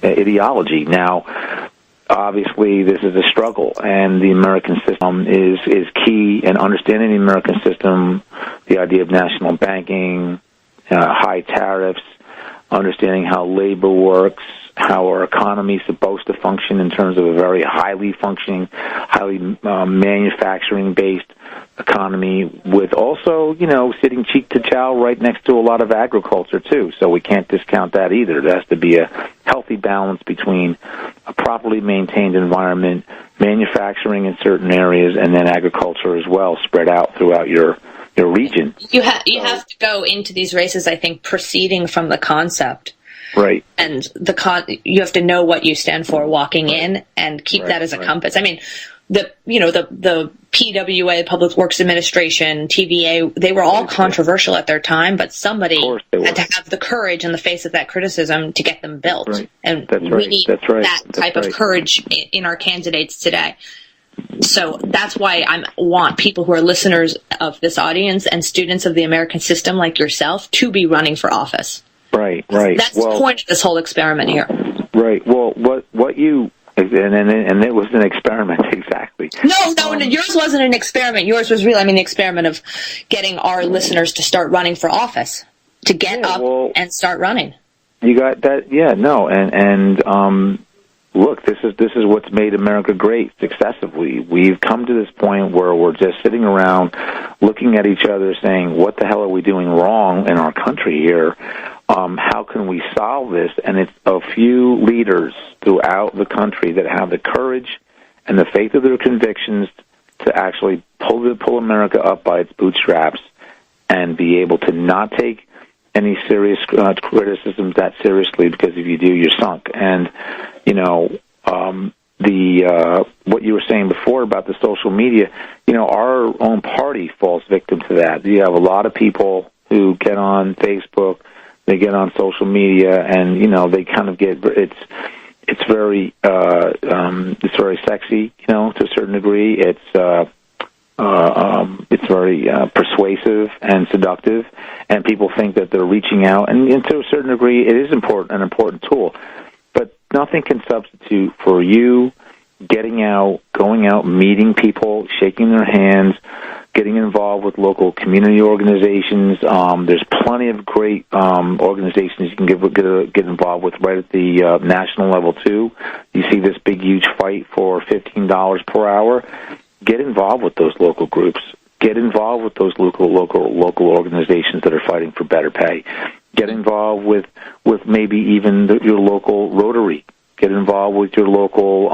ideology. Now, obviously, this is a struggle, and the American system is key. And understanding the American system, the idea of national banking, high tariffs, understanding how labor works, how our economy is supposed to function in terms of a very highly functioning, highly manufacturing-based economy, with also, sitting cheek to jowl right next to a lot of agriculture, too. So we can't discount that either. There has to be a healthy balance between a properly maintained environment, manufacturing in certain areas, and then agriculture as well, spread out throughout your region. You have to go into these races, I think, proceeding from the concept. Right. And you have to know what you stand for walking in and keep that as a compass. I mean, the PWA, Public Works Administration, TVA, they were all controversial at their time, but somebody had to have the courage in the face of that criticism to get them built. Right. And we need that type of courage in our candidates today. So that's why I want people who are listeners of this audience and students of the American system like yourself to be running for office. Right. That's the point of this whole experiment here. Right. Well, what you and it was an experiment, exactly. No, yours wasn't an experiment. Yours was real. I mean, the experiment of getting our listeners to start running for office, to get up and start running. You got that? Yeah. No. And look, this is what's made America great successively. We've come to this point where we're just sitting around looking at each other saying, what the hell are we doing wrong in our country here? How can we solve this? And it's a few leaders throughout the country that have the courage and the faith of their convictions to actually pull America up by its bootstraps and be able to not take any serious criticisms that seriously, because if you do, you're sunk. And what you were saying before about the social media, our own party falls victim to that. You have a lot of people who get on Facebook, they get on social media, and they kind of get it's very sexy, to a certain degree. It's very persuasive and seductive, and people think that they're reaching out, and to a certain degree, it is an important tool. But nothing can substitute for you getting out, going out, meeting people, shaking their hands, getting involved with local community organizations. There's plenty of great organizations you can get involved with right at the national level, too. You see this big, huge fight for $15 per hour. Get involved with those local groups. Get involved with those local organizations that are fighting for better pay. Get involved with maybe even your local Rotary. Get involved with your local,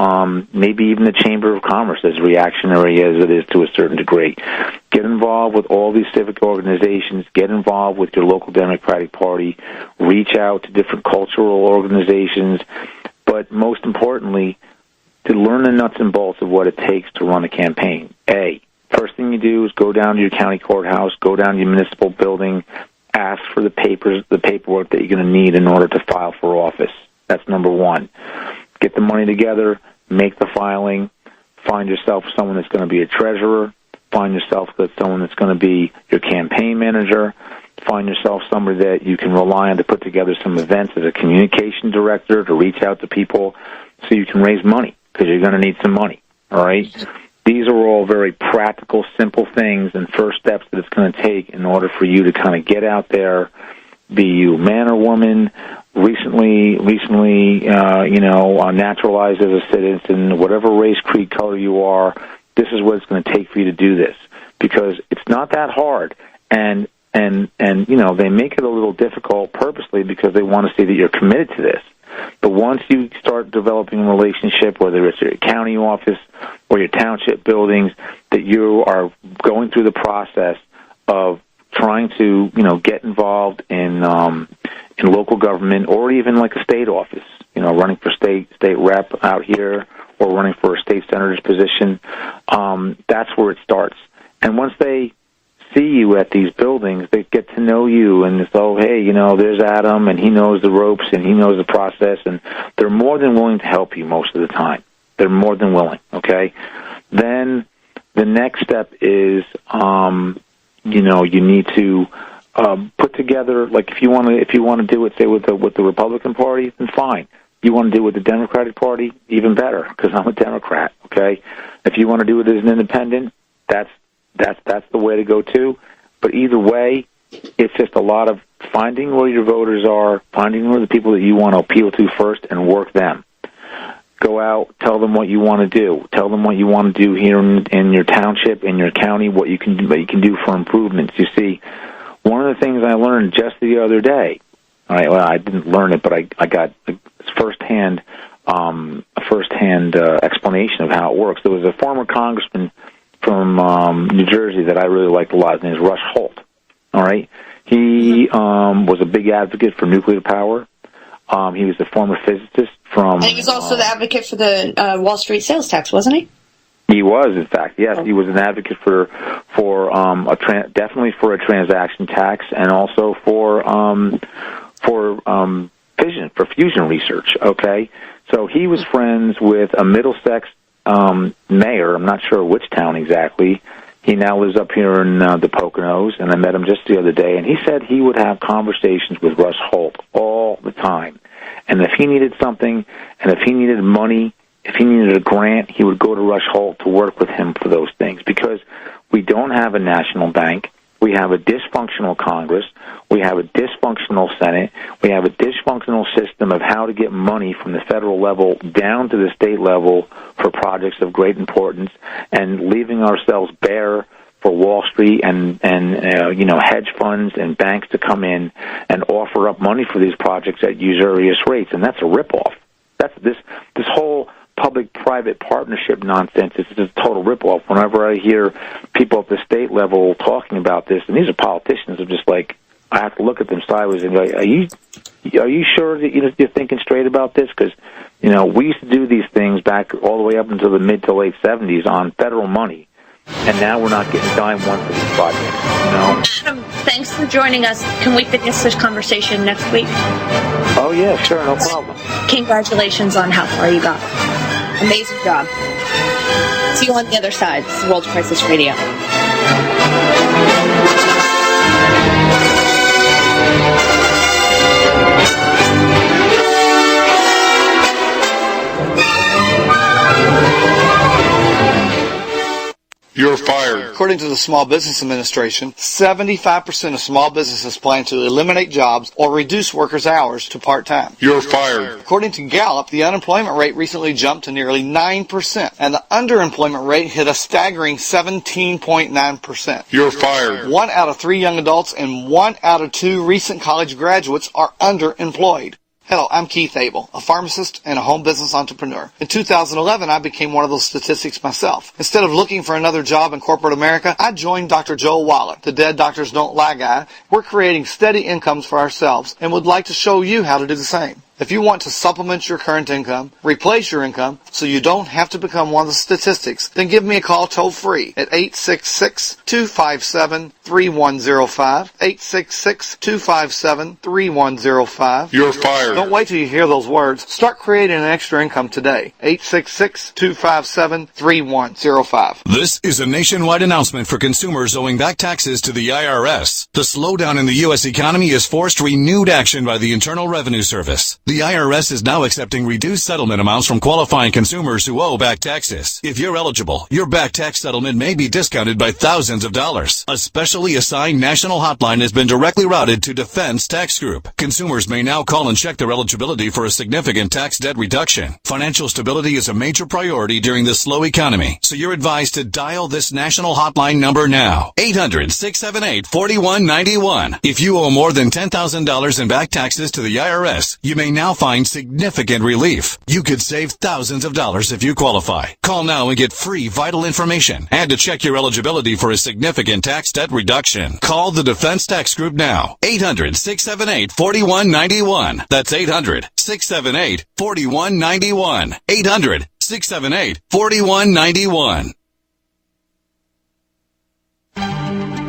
maybe even the Chamber of Commerce, as reactionary as it is to a certain degree. Get involved with all these civic organizations. Get involved with your local Democratic Party. Reach out to different cultural organizations. But most importantly, to learn the nuts and bolts of what it takes to run a campaign. First thing you do is go down to your county courthouse, go down to your municipal building, ask for the paperwork that you're going to need in order to file for office. That's number one. Get the money together, make the filing, find yourself someone that's going to be a treasurer, find yourself someone that's going to be your campaign manager, find yourself somebody that you can rely on to put together some events as a communication director to reach out to people so you can raise money, because you're going to need some money, all right? These are all very practical, simple things and first steps that it's going to take in order for you to kind of get out there, be you man or woman, recently, naturalized as a citizen, whatever race, creed, color you are. This is what it's going to take for you to do this, because it's not that hard. And they make it a little difficult purposely because they want to see that you're committed to this. But once you start developing a relationship, whether it's your county office or your township buildings, that you are going through the process of trying to, get involved in local government, or even like a state office, running for state rep out here, or running for a state senator's position, that's where it starts. And once they see you at these buildings, they get to know you, and it's, there's Adam, and he knows the ropes, and he knows the process, and they're more than willing to help you most of the time. They're more than willing, okay? Then the next step is, you need to put together, like if you want to do it, say with the Republican Party, then fine. You want to do it with the Democratic Party? Even better, because I'm a Democrat, okay? If you want to do it as an independent, that's the way to go, too. But either way, it's just a lot of finding where your voters are, finding where the people that you want to appeal to first, and work them. Go out, tell them what you want to do. Tell them what you want to do here in your township, in your county, what you can do for improvements. You see, one of the things I learned just the other day, I didn't learn it, but I got a firsthand explanation of how it works. There was a former congressman from New Jersey that I really liked a lot. His name is Rush Holt. All right, he was a big advocate for nuclear power. He was a former physicist from. And he was also the advocate for the Wall Street sales tax, wasn't he? He was, in fact, yes. He was an advocate for definitely for a transaction tax, and also for fusion research. Okay, so he was friends with a Middlesex mayor. I'm not sure which town exactly. He now lives up here in the Poconos, and I met him just the other day, and he said he would have conversations with Rush Holt all the time. And if he needed something, and if he needed money, if he needed a grant, he would go to Rush Holt to work with him for those things, because we don't have a national bank. We have a dysfunctional Congress. We have a dysfunctional Senate. We have a dysfunctional system of how to get money from the federal level down to the state level for projects of great importance, and leaving ourselves bare for Wall Street and hedge funds and banks to come in and offer up money for these projects at usurious rates, and that's a ripoff. That's this whole public-private partnership nonsense is just a total ripoff. Whenever I hear people at the state level talking about this, and these are politicians, I'm just like, I have to look at them sideways and go, are you sure that you're thinking straight about this? Because, we used to do these things back all the way up until the mid to late 70s on federal money, and now we're not getting dime one for these projects, Adam, thanks for joining us. Can we finish this conversation next week? Oh, yeah, sure, no problem. Congratulations on how far you got. Amazing job. See you on the other side. This is World Crisis Radio. You're fired. According to the Small Business Administration, 75% of small businesses plan to eliminate jobs or reduce workers' hours to part-time. You're fired. According to Gallup, the unemployment rate recently jumped to nearly 9%, and the underemployment rate hit a staggering 17.9%. You're fired. 1 out of 3 young adults and 1 out of 2 recent college graduates are underemployed. Hello, I'm Keith Abel, a pharmacist and a home business entrepreneur. In 2011, I became one of those statistics myself. Instead of looking for another job in corporate America, I joined Dr. Joel Wallach, the Dead Doctors Don't Lie guy. We're creating steady incomes for ourselves and would like to show you how to do the same. If you want to supplement your current income, replace your income, so you don't have to become one of the statistics, then give me a call toll-free at 866-257-3105, 866-257-3105. You're fired. Don't wait till you hear those words. Start creating an extra income today. 866-257-3105. This is a nationwide announcement for consumers owing back taxes to the IRS. The slowdown in the U.S. economy has forced renewed action by the Internal Revenue Service. The IRS is now accepting reduced settlement amounts from qualifying consumers who owe back taxes. If you're eligible, your back tax settlement may be discounted by thousands of dollars. A specially assigned national hotline has been directly routed to Defense Tax Group. Consumers may now call and check their eligibility for a significant tax debt reduction. Financial stability is a major priority during this slow economy, so you're advised to dial this national hotline number now. 800-678-4191. If you owe more than $10,000 in back taxes to the IRS, you may now find significant relief. You could save thousands of dollars if you qualify. Call now and get free vital information and to check your eligibility for a significant tax debt reduction. Call the Defense Tax Group now. 800-678-4191. That's 800-678-4191. 800-678-4191.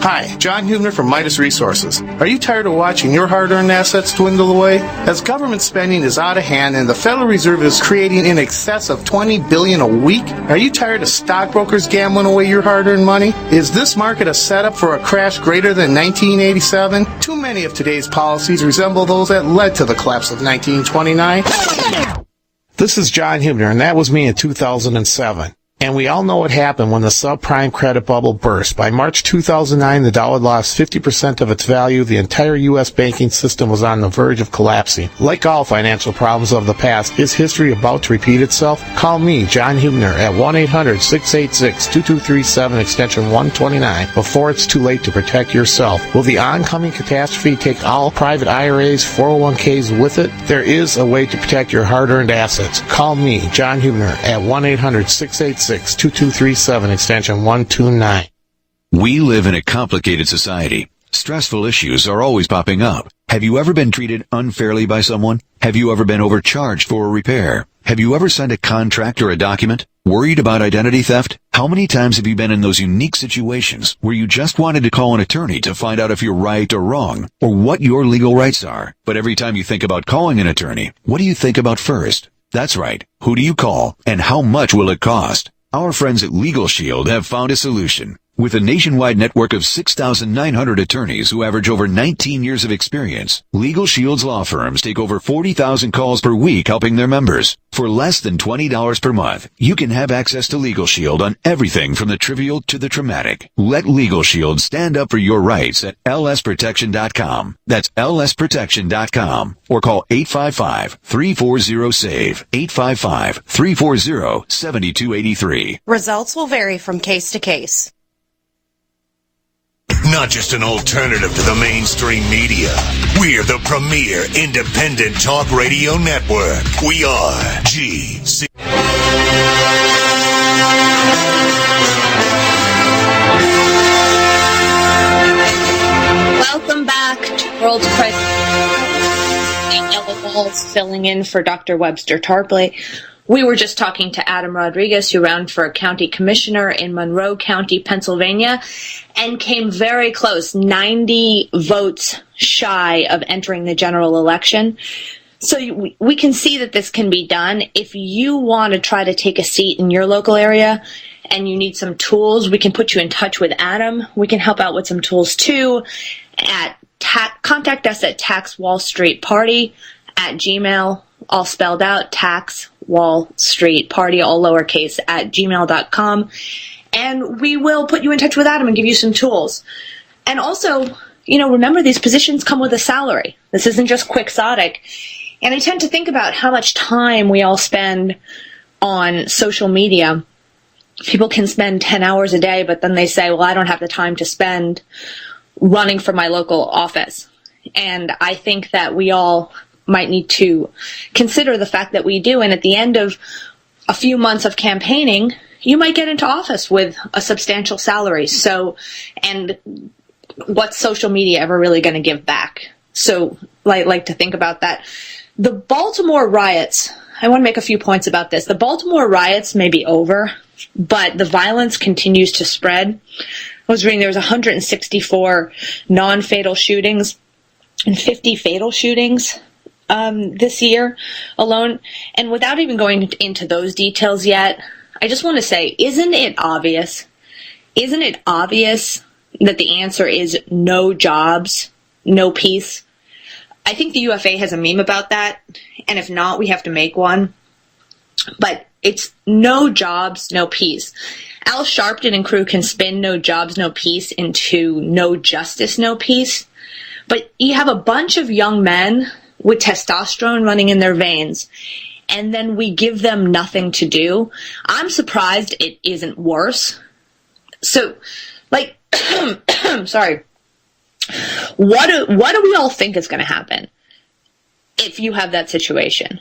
Hi, John Hubner from Midas Resources. Are you tired of watching your hard-earned assets dwindle away? As government spending is out of hand and the Federal Reserve is creating in excess of $20 billion a week, are you tired of stockbrokers gambling away your hard-earned money? Is this market a setup for a crash greater than 1987? Too many of today's policies resemble those that led to the collapse of 1929. This is John Hubner, and that was me in 2007. And we all know what happened when the subprime credit bubble burst. By March 2009, the dollar lost 50% of its value. The entire U.S. banking system was on the verge of collapsing. Like all financial problems of the past, is history about to repeat itself? Call me, John Hubner, at 1-800-686-2237, extension 129, before it's too late to protect yourself. Will the oncoming catastrophe take all private IRAs, 401ks with it? There is a way to protect your hard-earned assets. Call me, John Hubner, at 1-800-686-2237, extension 129. We live in a complicated society. Stressful issues are always popping up. Have you ever been treated unfairly by someone? Have you ever been overcharged for a repair? Have you ever signed a contract or a document? Worried about identity theft? How many times have you been in those unique situations where you just wanted to call an attorney to find out if you're right or wrong, or what your legal rights are? But every time you think about calling an attorney, what do you think about first? That's right. Who do you call, and how much will it cost? Our friends at Legal Shield have found a solution. With a nationwide network of 6,900 attorneys who average over 19 years of experience, Legal Shield's law firms take over 40,000 calls per week helping their members. For less than $20 per month, you can have access to Legal Shield on everything from the trivial to the traumatic. Let Legal Shield stand up for your rights at lsprotection.com. That's lsprotection.com. Or call 855-340-SAVE, 855-340-7283. Results will vary from case to case. Not just an alternative to the mainstream media. We're the premier independent talk radio network. We are GC. Welcome back to World Crisis. Daniela Walls filling in for Dr. Webster Tarpley. We were just talking to Adam Rodriguez, who ran for county commissioner in Monroe County, Pennsylvania, and came very close, 90 votes shy of entering the general election. So we can see that this can be done. If you want to try to take a seat in your local area and you need some tools, we can put you in touch with Adam. We can help out with some tools too. Contact us at taxwallstreetparty@gmail.com. All spelled out, Tax Wall Street Party, all lowercase, @gmail.com. And we will put you in touch with Adam and give you some tools. And also, remember these positions come with a salary. This isn't just quixotic. And I tend to think about how much time we all spend on social media. People can spend 10 hours a day, but then they say, well, I don't have the time to spend running for my local office. And I think that we all might need to consider the fact that we do. And at the end of a few months of campaigning, you might get into office with a substantial salary. So, and what's social media ever really going to give back? So I like to think about that. The Baltimore riots, I want to make a few points about this. The Baltimore riots may be over, but the violence continues to spread. I was reading there was 164 non-fatal shootings and 50 fatal shootings this year alone. And without even going into those details yet, I just want to say, isn't it obvious? Isn't it obvious that the answer is no jobs, no peace? I think the UFA has a meme about that, and if not, we have to make one. But it's no jobs, no peace. Al Sharpton and crew can spin no jobs, no peace into no justice, no peace. But you have a bunch of young men with testosterone running in their veins, and then we give them nothing to do. I'm surprised it isn't worse. So, sorry. What do we all think is going to happen if you have that situation?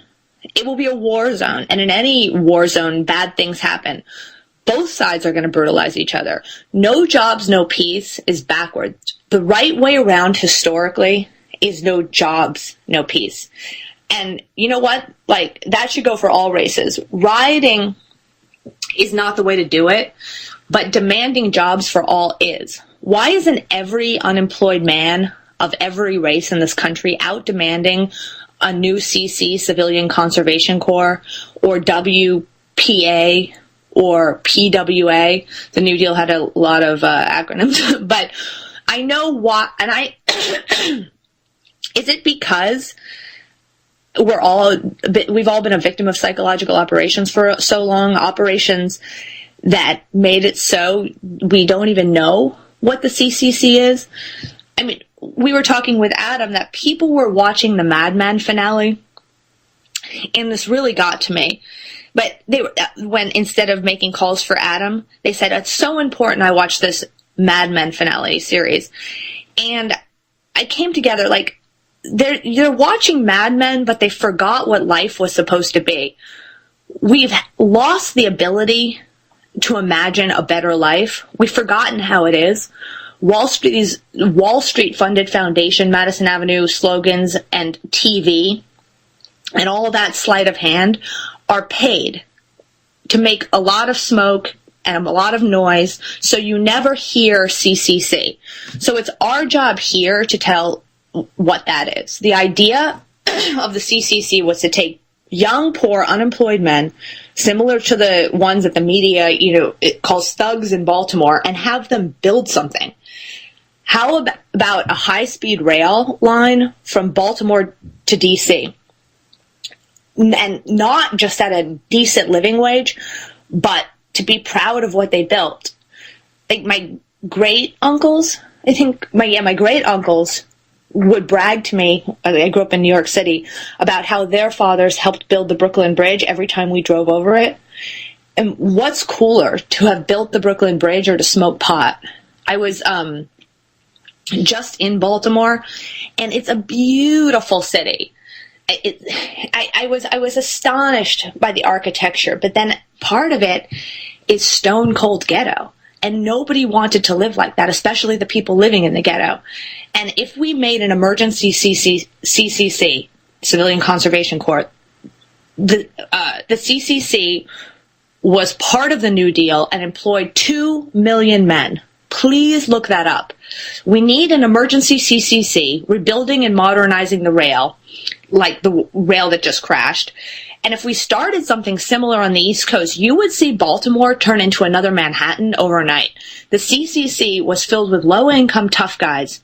It will be a war zone, and in any war zone, bad things happen. Both sides are going to brutalize each other. No jobs, no peace is backwards. The right way around historically is no jobs, no peace. And you know what? That should go for all races. Rioting is not the way to do it, but demanding jobs for all is. Why isn't every unemployed man of every race in this country out demanding a new CC, Civilian Conservation Corps, or WPA, or PWA? The New Deal had a lot of acronyms, but I know why, and is it because we've all been a victim of psychological operations for so long, operations that made it so we don't even know what the CCC is. I mean, we were talking with Adam that people were watching the Mad Men finale, and this really got to me. But they were, when instead of making calls for Adam, they said, it's so important I watched this Mad Men finale series. And I came together like, they're watching Mad Men, but they forgot what life was supposed to be. We've lost the ability to imagine a better life. We've forgotten how it is. Wall Street funded foundation, Madison Avenue slogans, and TV, and all of that sleight of hand are paid to make a lot of smoke and a lot of noise, so you never hear CCC. So it's our job here to tell what that is. The idea of the CCC was to take young, poor, unemployed men, similar to the ones that the media, it calls thugs in Baltimore, and have them build something. How about a high-speed rail line from Baltimore to D.C.? And not just at a decent living wage, but to be proud of what they built. Like my great-uncles, my great-uncles would brag to me, I grew up in New York City, about how their fathers helped build the Brooklyn Bridge every time we drove over it. And what's cooler, to have built the Brooklyn Bridge or to smoke pot? I was just in Baltimore, and it's a beautiful city. I was astonished by the architecture, but then part of it is stone cold ghetto. And nobody wanted to live like that, especially the people living in the ghetto. And if we made an emergency CCC, Civilian Conservation Corps, the CCC was part of the New Deal and employed 2 million men. Please look that up. We need an emergency CCC, rebuilding and modernizing the rail, like the rail that just crashed. And if we started something similar on the East Coast, you would see Baltimore turn into another Manhattan overnight. The CCC was filled with low-income tough guys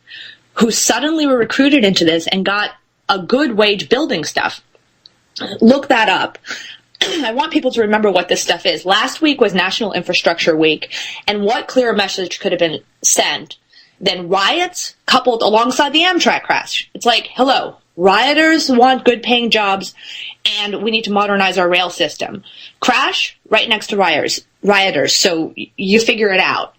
who suddenly were recruited into this and got a good wage building stuff. Look that up. I want people to remember what this stuff is. Last week was National Infrastructure Week, and what clearer message could have been sent than riots coupled alongside the Amtrak crash? It's like, hello, rioters want good-paying jobs, and we need to modernize our rail system. Crash right next to rioters, so you figure it out.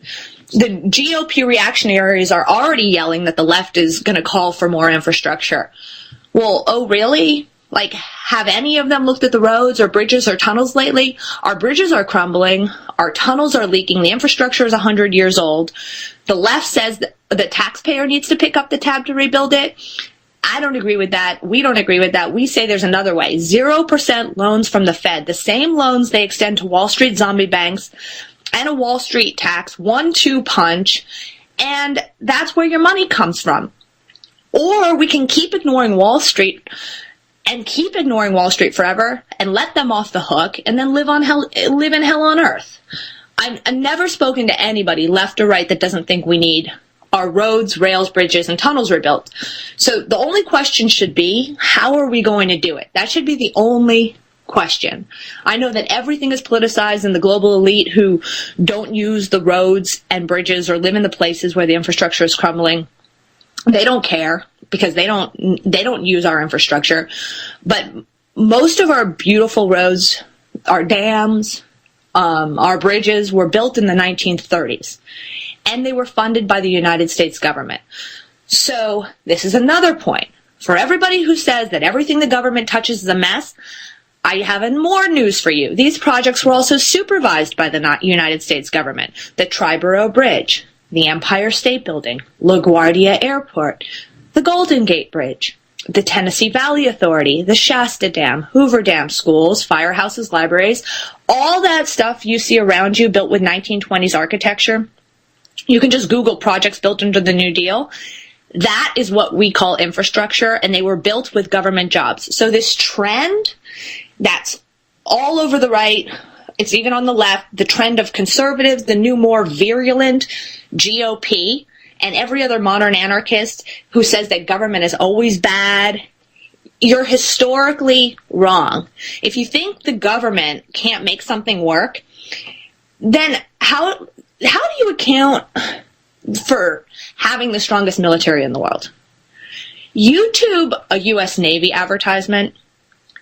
The GOP reactionaries are already yelling that the left is going to call for more infrastructure. Well, oh really? Like, have any of them looked at the roads or bridges or tunnels lately? Our bridges are crumbling. Our tunnels are leaking. The infrastructure is 100 years old. The left says that the taxpayer needs to pick up the tab to rebuild it. I don't agree with that. We don't agree with that. We say there's another way. 0% loans from the Fed. The same loans they extend to Wall Street zombie banks and a Wall Street tax. 1-2 punch. And that's where your money comes from. Or we can keep ignoring Wall Street and keep ignoring Wall Street forever and let them off the hook and then live in hell on earth. I've never spoken to anybody, left or right, that doesn't think we need our roads, rails, bridges, and tunnels rebuilt. So the only question should be, how are we going to do it? That should be the only question. I know that everything is politicized, and the global elite who don't use the roads and bridges or live in the places where the infrastructure is crumbling, they don't care because they don't use our infrastructure. But most of our beautiful roads, our dams, our bridges were built in the 1930s. And they were funded by the United States government. So this is another point. For everybody who says that everything the government touches is a mess, I have more news for you. These projects were also supervised by the United States government. The Triborough Bridge, the Empire State Building, LaGuardia Airport, the Golden Gate Bridge, the Tennessee Valley Authority, the Shasta Dam, Hoover Dam, schools, firehouses, libraries, all that stuff you see around you built with 1920s architecture. You can just Google projects built under the New Deal. That is what we call infrastructure, and they were built with government jobs. So this trend that's all over the right, it's even on the left, the trend of conservatives, the new more virulent GOP, and every other modern anarchist who says that government is always bad, you're historically wrong. If you think the government can't make something work, then how do you account for having the strongest military in the world? YouTube a U.S. Navy advertisement.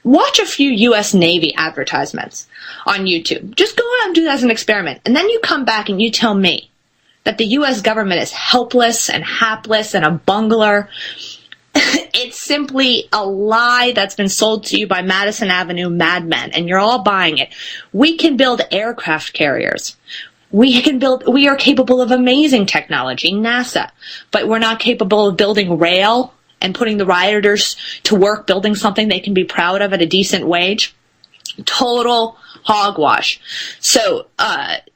Watch a few U.S. Navy advertisements on YouTube. Just go out and do that as an experiment. And then you come back and you tell me that the U.S. government is helpless and hapless and a bungler. It's simply a lie that's been sold to you by Madison Avenue madmen, and you're all buying it. We can build aircraft carriers. We are capable of amazing technology, NASA, but we're not capable of building rail and putting the rioters to work building something they can be proud of at a decent wage. Total hogwash. So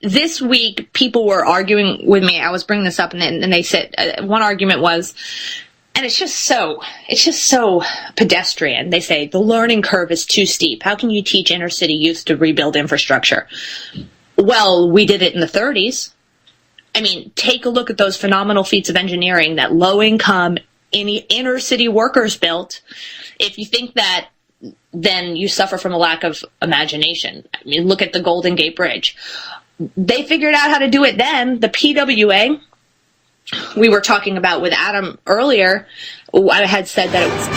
this week, people were arguing with me. I was bringing this up, and they said one argument was, and it's just so pedestrian. They say the learning curve is too steep. How can you teach inner city youth to rebuild infrastructure? Well, we did it in the 30s. I mean, take a look at those phenomenal feats of engineering that low-income inner city workers built. If you think that, then you suffer from a lack of imagination. I mean, look at the Golden Gate Bridge. They figured out how to do it then. The PWA, we were talking about with Adam earlier, I had said that it was...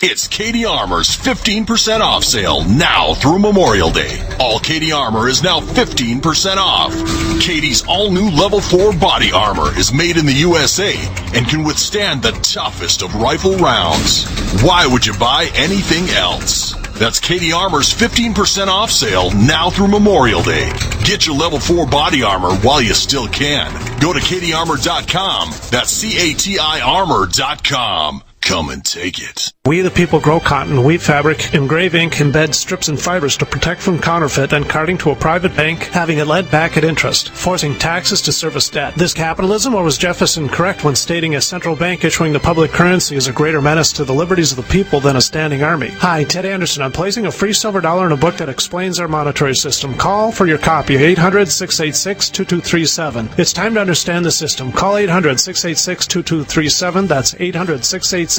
It's Katie Armour's 15% off sale now through Memorial Day. All Katie Armour is now 15% off. Katie's all-new Level 4 body armor is made in the USA and can withstand the toughest of rifle rounds. Why would you buy anything else? That's Katie Armour's 15% off sale now through Memorial Day. Get your Level 4 body armor while you still can. Go to katiearmor.com. That's CATI armor.com. Come and take it. We the people grow cotton, weave fabric, engrave ink, embed strips and fibers to protect from counterfeit and carting to a private bank, having it lent back at interest, forcing taxes to service debt. This capitalism, or was Jefferson correct when stating a central bank issuing the public currency is a greater menace to the liberties of the people than a standing army? Hi, Ted Anderson. I'm placing a free silver dollar in a book that explains our monetary system. Call for your copy, 800-686-2237. It's time to understand the system. Call 800-686-2237. That's 800-686-2237.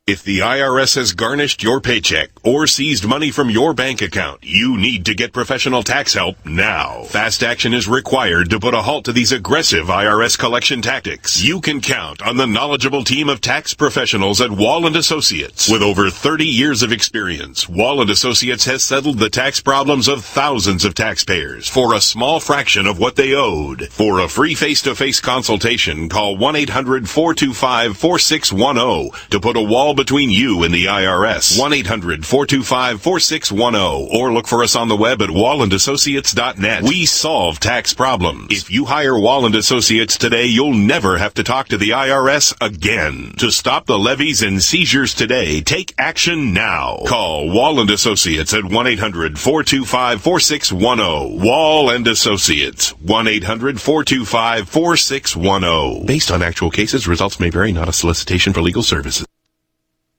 If the IRS has garnished your paycheck or seized money from your bank account, you need to get professional tax help now. Fast action is required to put a halt to these aggressive IRS collection tactics. You can count on the knowledgeable team of tax professionals at Wall & Associates. With over 30 years of experience, Wall & Associates has settled the tax problems of thousands of taxpayers for a small fraction of what they owed. For a free face-to-face consultation, call 1-800-425-4610 to put a wall between you and the IRS. 1-800-425-4610 or look for us on the web at wallandassociates.net. We solve tax problems. If you hire Wall & Associates today, you'll never have to talk to the IRS again. To stop the levies and seizures today, take action now. Call Wall & Associates at 1-800-425-4610. Wall & Associates. 1-800-425-4610. Based on actual cases, results may vary, not a solicitation for legal services.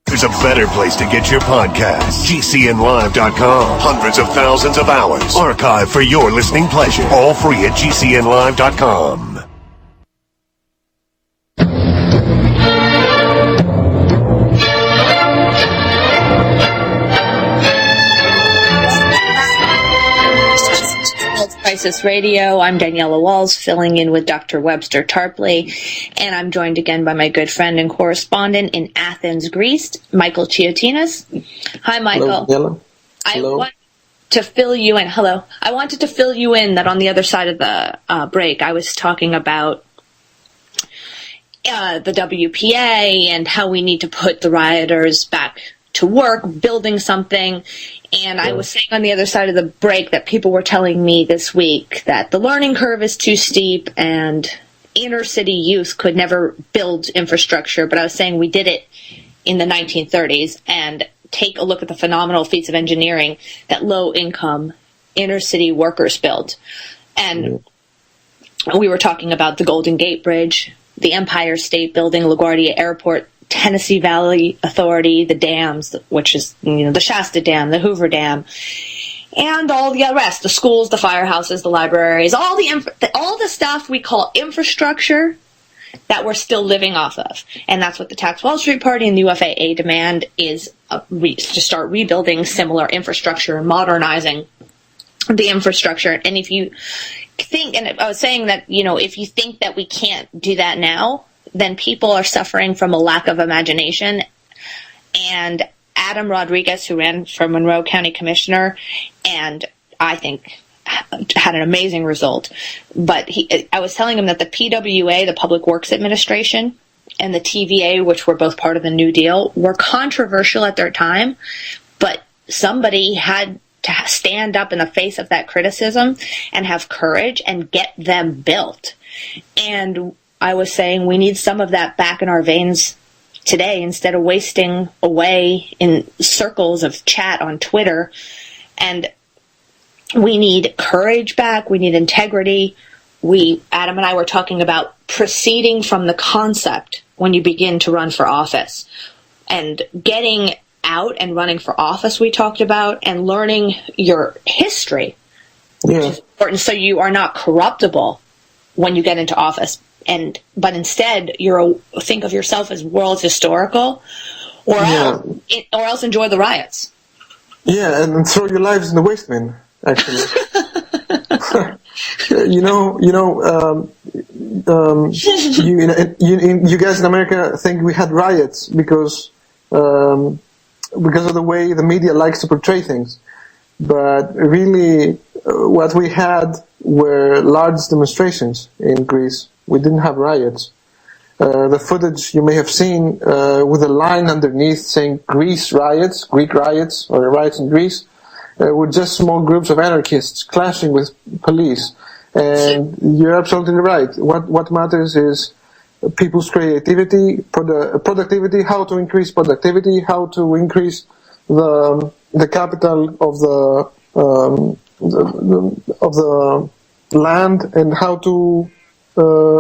There's a better place to get your podcast. GCNlive.com. Hundreds of thousands of hours archived for your listening pleasure. All free at GCNlive.com. Crisis Radio. I'm Daniela Walls, filling in with Dr. Webster Tarpley, and I'm joined again by my good friend and correspondent in Athens, Greece, Michael Chiotinas. Hi, Michael. Hello, Hello. I want to fill you in. Hello. I wanted to fill you in that on the other side of the break, I was talking about the WPA and how we need to put the rioters back to work, building something. And I was saying on the other side of the break that people were telling me this week that the learning curve is too steep and inner city youth could never build infrastructure. But I was saying we did it in the 1930s, and take a look at the phenomenal feats of engineering that low-income inner city workers built. And we were talking about the Golden Gate Bridge, the Empire State Building, LaGuardia Airport, Tennessee Valley Authority, the dams, which is, the Shasta Dam, the Hoover Dam, and all the rest, the schools, the firehouses, the libraries, all the stuff we call infrastructure that we're still living off of. And that's what the Tax Wall Street Party and the UFAA demand is, to start rebuilding similar infrastructure and modernizing the infrastructure. And if you think, and I was saying that, if you think that we can't do that now, then people are suffering from a lack of imagination. And Adam Rodriguez, who ran for Monroe County Commissioner, and I think had an amazing result. But I was telling him that the PWA, the Public Works Administration, and the TVA, which were both part of the New Deal, were controversial at their time, but somebody had to stand up in the face of that criticism and have courage and get them built. And I was saying we need some of that back in our veins today instead of wasting away in circles of chat on Twitter. And we need courage back. We need integrity. Adam and I were talking about proceeding from the concept when you begin to run for office, and getting out and running for office we talked about, and learning your history, which is important, so you are not corruptible when you get into office. But instead, think of yourself as world historical, or else enjoy the riots. Yeah, and throw your lives in the waste bin, actually. You guys in America think we had riots because of the way the media likes to portray things. But really, what we had were large demonstrations in Greece. We didn't have riots. The footage you may have seen with a line underneath saying Greek riots, or riots in Greece, were just small groups of anarchists clashing with police. And you're absolutely right. What matters is people's creativity, productivity, how to increase productivity, how to increase the capital of the land, and how to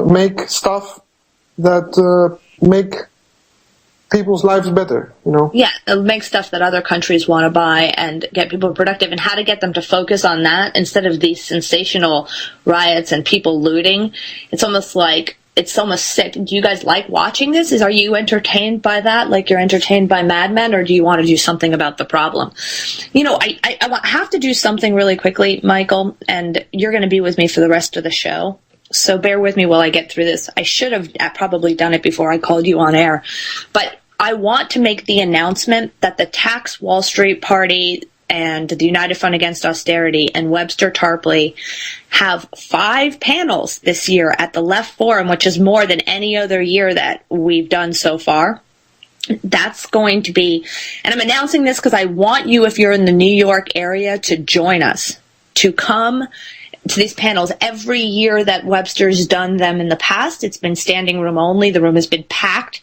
make stuff that make people's lives better, Yeah, make stuff that other countries want to buy and get people productive, and how to get them to focus on that instead of these sensational riots and people looting. It's almost sick. Do you guys like watching this? Are you entertained by that, like you're entertained by Mad Men, or do you want to do something about the problem? I have to do something really quickly, Michael, and you're going to be with me for the rest of the show. So bear with me while I get through this. I should have probably done it before I called you on air. But I want to make the announcement that the Tax Wall Street Party and the United Front Against Austerity and Webster Tarpley have 5 panels this year at the Left Forum, which is more than any other year that we've done so far. That's going to be, and I'm announcing this because I want you, if you're in the New York area, to join us, to come to these panels. Every year that Webster's done them in the past, it's been standing room only. The room has been packed,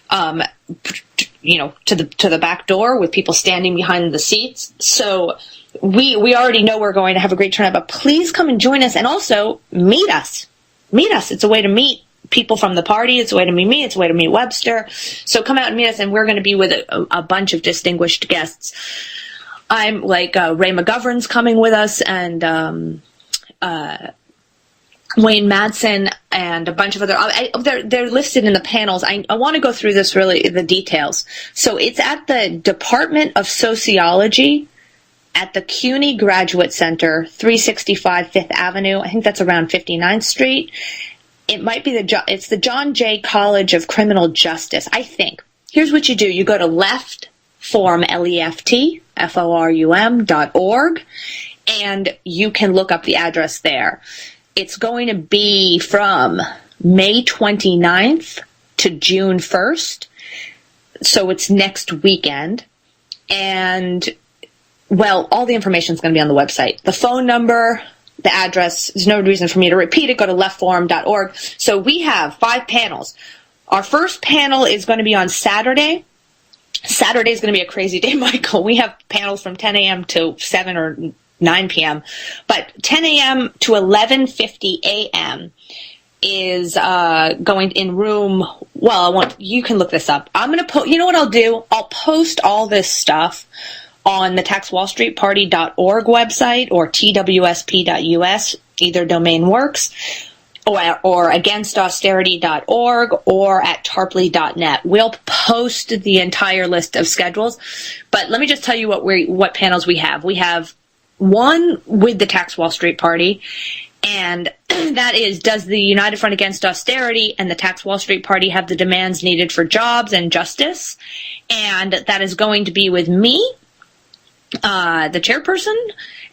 to the back door with people standing behind the seats. So we already know we're going to have a great turnout, but please come and join us, and also meet us. Meet us. It's a way to meet people from the party. It's a way to meet me. It's a way to meet Webster. So come out and meet us, and we're going to be with a bunch of distinguished guests. I'm Ray McGovern's coming with us, and Wayne Madsen, and a bunch of other. They're listed in the panels. I want to go through this the details. So it's at the Department of Sociology at the CUNY Graduate Center, 365 Fifth Avenue. I think that's around 59th Street. It might be it's the John Jay College of Criminal Justice, I think. Here's what you do. You go to leftforum, leftforum.org, and you can look up the address there. It's going to be from May 29th to June 1st. So it's next weekend. And, well, all the information is going to be on the website. The phone number, the address, there's no reason for me to repeat it. Go to leftforum.org. So we have 5 panels. Our first panel is going to be on Saturday. Saturday is going to be a crazy day, Michael. We have panels from 10 a.m. to 7 or 9 p.m. But 10 a.m. to 11:50 a.m. is going in room, well, you can look this up. I'm going to you know what I'll do? I'll post all this stuff on the taxwallstreetparty.org website or twsp.us, either domain works, or againstausterity.org or at tarpley.net. We'll post the entire list of schedules. But let me just tell you what panels we have. We have one with the Tax Wall Street Party, and that is, does the United Front Against Austerity and the Tax Wall Street Party have the demands needed for jobs and justice? And that is going to be with me, the chairperson,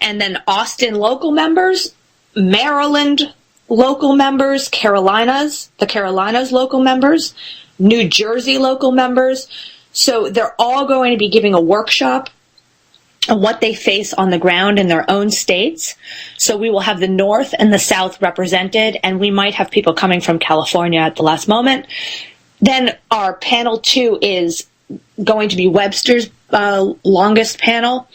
and then Austin local members, Maryland local members, the Carolinas local members, New Jersey local members. So they're all going to be giving a workshop on what they face on the ground in their own states. So we will have the North and the South represented, and we might have people coming from California at the last moment. Then our panel 2 is going to be Webster's longest panel,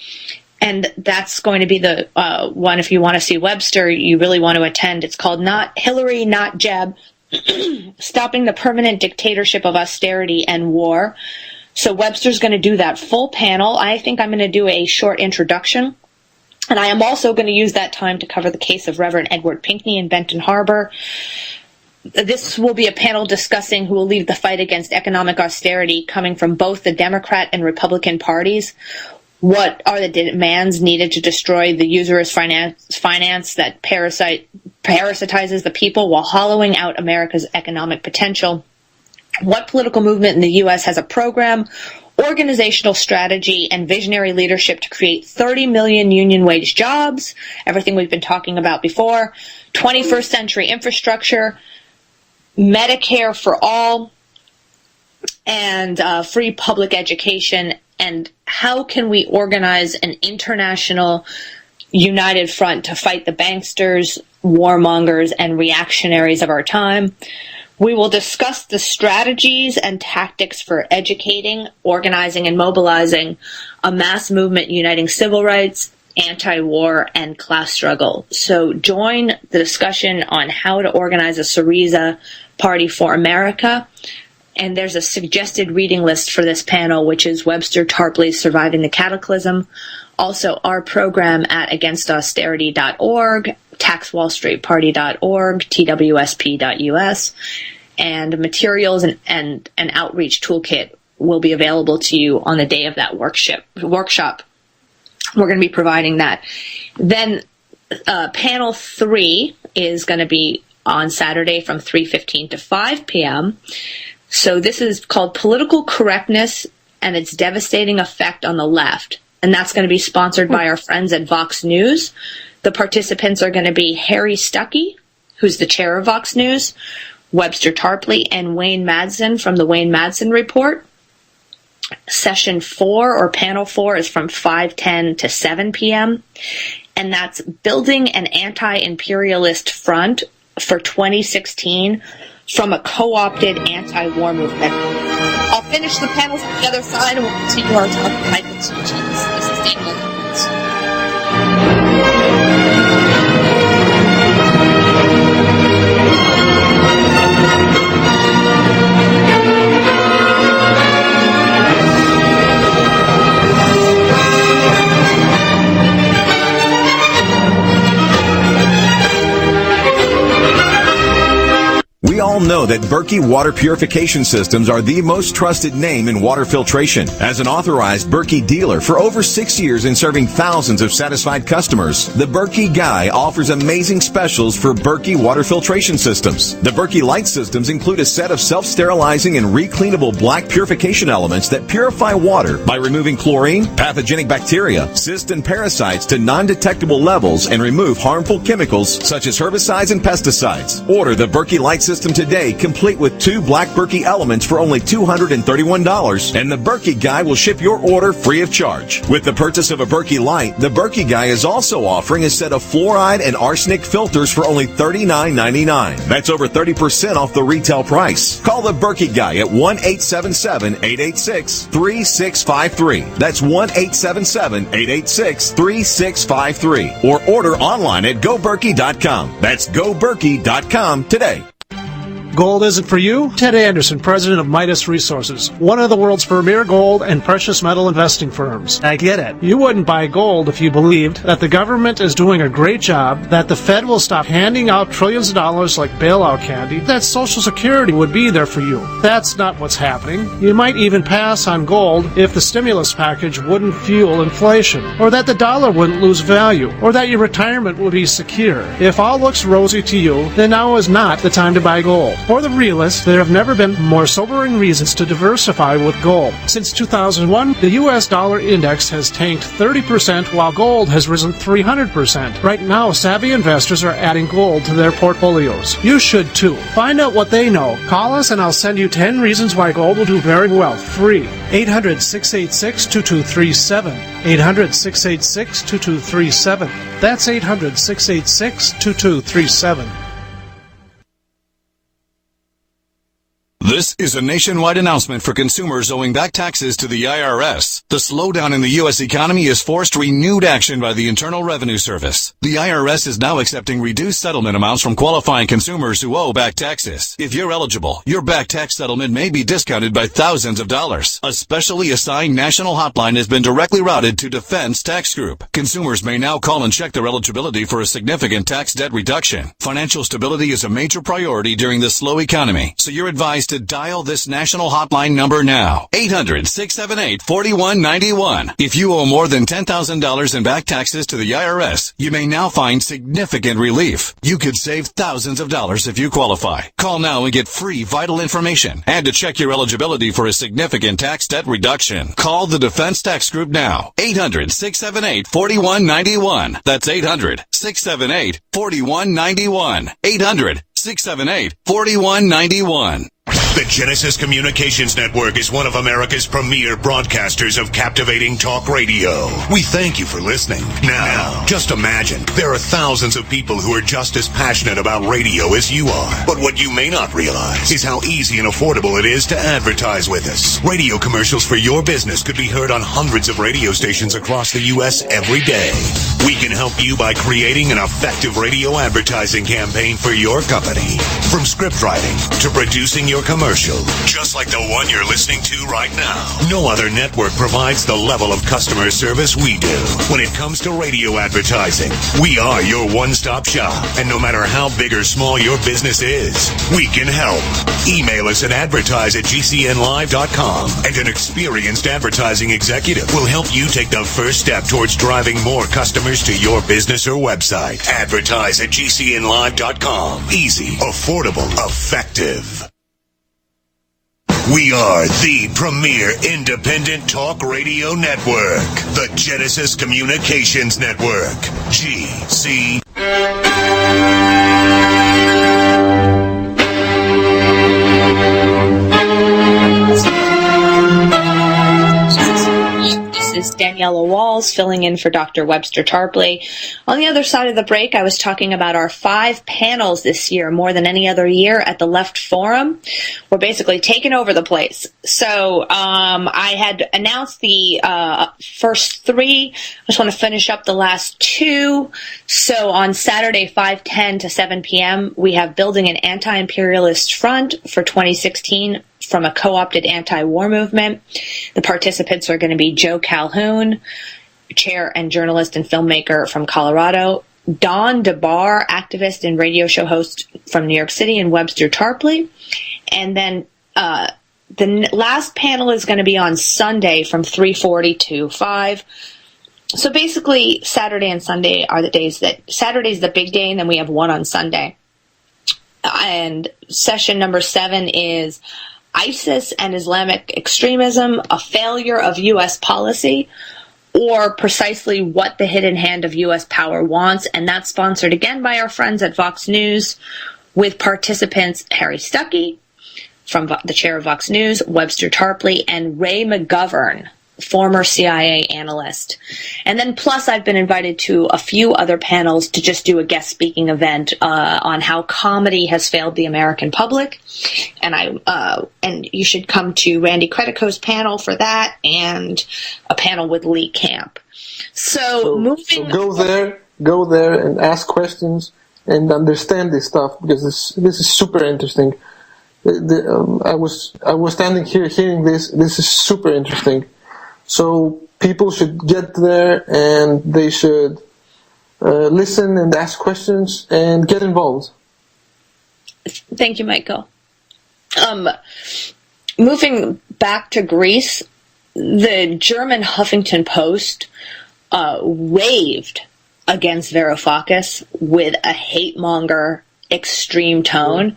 and that's going to be the one, if you want to see Webster, you really want to attend. It's called Not Hillary, Not Jeb, Stopping the Permanent Dictatorship of Austerity and War. So Webster's going to do that full panel. I think I'm going to do a short introduction. And I am also going to use that time to cover the case of Reverend Edward Pinckney in Benton Harbor. This will be a panel discussing who will lead the fight against economic austerity coming from both the Democrat and Republican parties. What are the demands needed to destroy the usurious finance that parasitizes the people while hollowing out America's economic potential? What political movement in the U.S. has a program, organizational strategy, and visionary leadership to create 30 million union wage jobs, everything we've been talking about before, 21st century infrastructure, Medicare for all, and free public education, and how can we organize an international united front to fight the banksters, warmongers, and reactionaries of our time. We will discuss the strategies and tactics for educating, organizing, and mobilizing a mass movement uniting civil rights, anti-war, and class struggle. So join the discussion on how to organize a Syriza Party for America. And there's a suggested reading list for this panel, which is Webster Tarpley's Surviving the Cataclysm. Also, our program at againstausterity.org, taxwallstreetparty.org, twsp.us, and materials and an outreach toolkit will be available to you on the day of that workshop. We're going to be providing that. Then panel 3 is going to be on Saturday from 3:15 to 5 p.m. So this is called Political Correctness and its Devastating Effect on the Left. And that's going to be sponsored by our friends at Vox News. The participants are going to be Harry Stuckey, who's the chair of Vox News, Webster Tarpley, and Wayne Madsen from the Wayne Madsen Report. Session 4 or panel 4 is from 5:10 to 7 p.m. And that's Building an Anti-Imperialist Front for 2016 from a co-opted anti-war movement. I'll finish the panels on the other side and we'll continue our talk with Michael teachings. This is Daniela. We all all know that Berkey Water Purification Systems are the most trusted name in water filtration. As an authorized Berkey dealer for over 6 years and serving thousands of satisfied customers, the Berkey Guy offers amazing specials for Berkey water filtration systems. The Berkey Light systems include a set of self-sterilizing and recleanable black purification elements that purify water by removing chlorine, pathogenic bacteria, cysts, and parasites to non-detectable levels and remove harmful chemicals such as herbicides and pesticides. Order the Berkey Light system today, complete with 2 black Berkey elements for only $231, and the Berkey Guy will ship your order free of charge. With the purchase of a Berkey Light, the Berkey Guy is also offering a set of fluoride and arsenic filters for only $39.99. That's over 30% off the retail price. Call the Berkey Guy at 1-877-886-3653. That's 1-877-886-3653. Or order online at GoBerkey.com. That's GoBerkey.com today. Gold isn't for you? Ted Anderson, president of Midas Resources, one of the world's premier gold and precious metal investing firms. I get it. You wouldn't buy gold if you believed that the government is doing a great job, that the Fed will stop handing out trillions of dollars like bailout candy, that Social Security would be there for you. That's not what's happening. You might even pass on gold if the stimulus package wouldn't fuel inflation, or that the dollar wouldn't lose value, or that your retirement would be secure. If all looks rosy to you, then now is not the time to buy gold. For the realists, there have never been more sobering reasons to diversify with gold. Since 2001, the U.S. dollar index has tanked 30% while gold has risen 300%. Right now, savvy investors are adding gold to their portfolios. You should too. Find out what they know. Call us and I'll send you 10 reasons why gold will do very well, free. 800-686-2237. 800-686-2237. That's 800-686-2237. This is a nationwide announcement for consumers owing back taxes to the IRS. The slowdown in the U.S. economy has forced renewed action by the Internal Revenue Service. The IRS is now accepting reduced settlement amounts from qualifying consumers who owe back taxes. If you're eligible, your back tax settlement may be discounted by thousands of dollars. A specially assigned national hotline has been directly routed to Defense Tax Group. Consumers may now call and check their eligibility for a significant tax debt reduction. Financial stability is a major priority during this slow economy, so you're advised to dial this national hotline number now. 800-678-4191. If you owe more than $10,000 in back taxes to the IRS, you may now find significant relief. You could save thousands of dollars if you qualify. Call now and get free vital information and to check your eligibility for a significant tax debt reduction. Call the Defense Tax Group now. 800-678-4191. That's 800-678-4191. 800-678-4191. The Genesis Communications Network is one of America's premier broadcasters of captivating talk radio. We thank you for listening. Now, just imagine, there are thousands of people who are just as passionate about radio as you are. But what you may not realize is how easy and affordable it is to advertise with us. Radio commercials for your business could be heard on hundreds of radio stations across the U.S. every day. We can help you by creating an effective radio advertising campaign for your company. From script writing to producing your commercial, just like the one you're listening to right now. No other network provides the level of customer service we do. When it comes to radio advertising, we are your one-stop shop. And no matter how big or small your business is, we can help. Email us at advertise@gcnlive.com, and an experienced advertising executive will help you take the first step towards driving more customers to your business or website. Advertise@gcnlive.com. Easy, affordable, effective. We are the premier independent talk radio network, the Genesis Communications Network, GC. This is Daniela Walls filling in for Dr. Webster Tarpley. On the other side of the break, I was talking about our 5 panels this year, more than any other year at the Left Forum. We're basically taking over the place. So I had announced the first 3. I just want to finish up the last 2. So on Saturday, 5:10 to 7 p.m., we have Building an Anti-Imperialist Front for 2016 from a co-opted anti-war movement. The participants are going to be Joe Calhoun, chair and journalist and filmmaker from Colorado, Don DeBar, activist and radio show host from New York City, and Webster Tarpley. And then the last panel is going to be on Sunday from 3:40 to 5. So basically, Saturday and Sunday are the days that Saturday's the big day, and then we have one on Sunday. And session number 7 is ISIS and Islamic extremism, a failure of U.S. policy, or precisely what the hidden hand of U.S. power wants. And that's sponsored again by our friends at Vox News, with participants Harry Stuckey, from the chair of Vox News, Webster Tarpley, and Ray McGovern, former CIA analyst. And then plus I've been invited to a few other panels to just do a guest speaking event on how comedy has failed the American public. And and you should come to Randy Credico's panel for that, and a panel with Lee Camp. So go there and ask questions and understand this stuff, because this is super interesting. I was standing here hearing this. This is super interesting. So people should get there, and they should listen and ask questions and get involved. Thank you, Michael. Moving back to Greece, the German Huffington Post raved against Varoufakis with a hate-monger, extreme tone.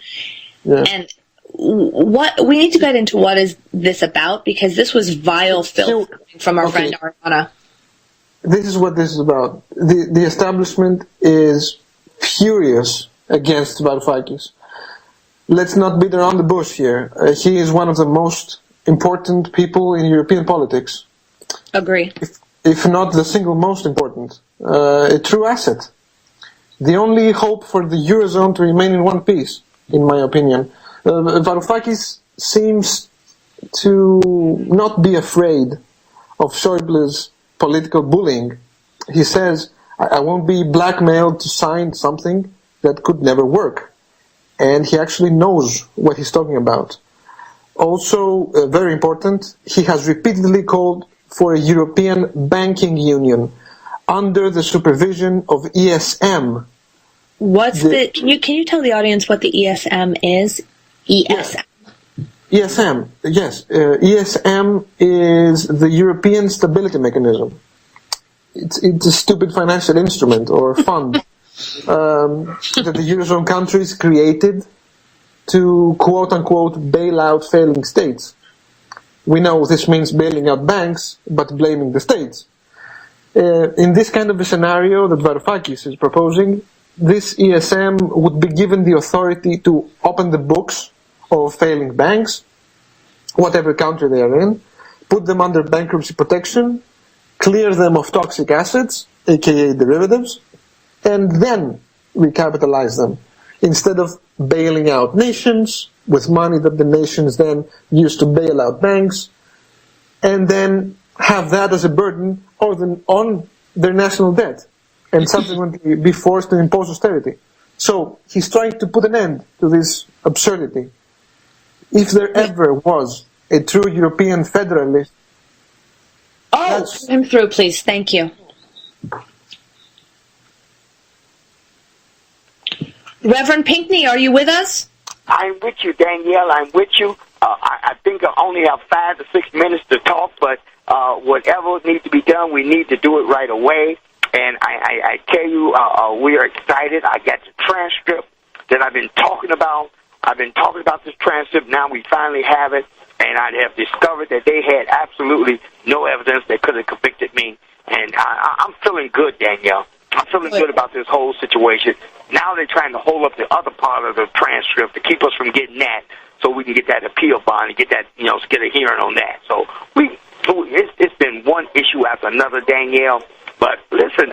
Yeah. And what we need to get into what is this about, because this was vile filth from our friend Ariana. This is what this is about. The establishment is furious against Varoufakis. Let's not beat around the bush here. He is one of the most important people in European politics. Agree. If not the single most important. A true asset. The only hope for the Eurozone to remain in one piece, in my opinion. Varoufakis seems to not be afraid of Schäuble's political bullying. He says, I won't be blackmailed to sign something that could never work. And he actually knows what he's talking about. Also, very important, he has repeatedly called for a European banking union under the supervision of ESM. Can you tell the audience what the ESM is? ESM. ESM, yes. ESM is the European Stability Mechanism. It's a stupid financial instrument or fund that the Eurozone countries created to quote-unquote bail out failing states. We know this means bailing out banks, but blaming the states. In this kind of a scenario that Varoufakis is proposing, this ESM would be given the authority to open the books of failing banks, whatever country they are in, put them under bankruptcy protection, clear them of toxic assets, aka derivatives, and then recapitalize them, instead of bailing out nations with money that the nations then use to bail out banks, and then have that as a burden on their national debt, and subsequently be forced to impose austerity. So he's trying to put an end to this absurdity. If there ever was a true European federalist... put him through, please. Thank you. Reverend Pinckney, are you with us? I'm with you, Danielle. I'm with you. I think I only have 5 to 6 minutes to talk, but whatever needs to be done, we need to do it right away. And I tell you, we are excited. I got the transcript that I've been talking about. I've been talking about this transcript. Now we finally have it. And I have discovered that they had absolutely no evidence that could have convicted me. And I'm feeling good, Danielle. I'm feeling good about this whole situation. Now they're trying to hold up the other part of the transcript to keep us from getting that, so we can get that appeal bond and get that, get a hearing on that. So it's been one issue after another, Danielle. But listen,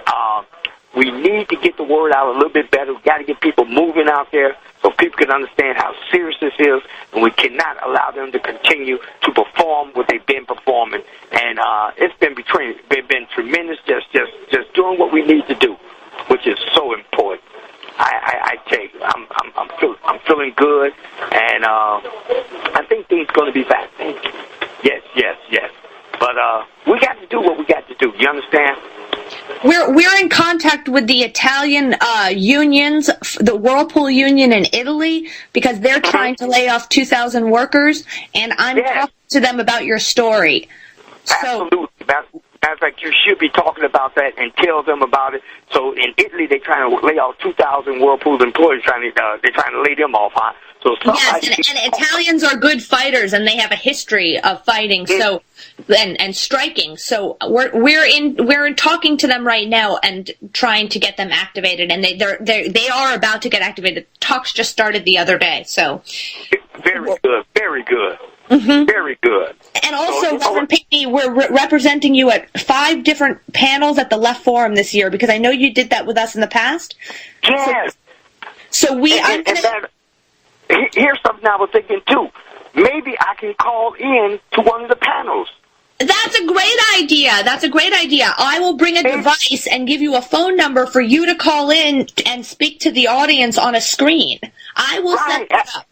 we need to get the word out a little bit better. We've got to get people moving out there so people can understand how serious this is, and we cannot allow them to continue to perform what they've been performing. And it's been tremendous, just doing what we need to do, which is so important. I tell you, I'm feeling good, and I think things are going to be back. Yes. But we got to do what we got to do. You understand? We're in contact with the Italian unions, the Whirlpool union in Italy, because they're trying to lay off 2,000 workers, and I'm talking to them about your story. Absolutely. Matter of fact, you should be talking about that and tell them about it. So in Italy, they're trying to lay off 2,000 Whirlpool employees. They're trying to lay them off. Huh? So yes, and Italians are good fighters, and they have a history of fighting. So and striking. So we're talking to them right now and trying to get them activated, and they are about to get activated. Talks just started the other day. So very good, very good. Mm-hmm. Very good. And also, Reverend Pinckney, we're representing you at 5 different panels at the Left Forum this year, because I know you did that with us in the past. Yes. So here's something I was thinking, too. Maybe I can call in to one of the panels. That's a great idea. I will bring a device and give you a phone number for you to call in and speak to the audience on a screen. I will set that up.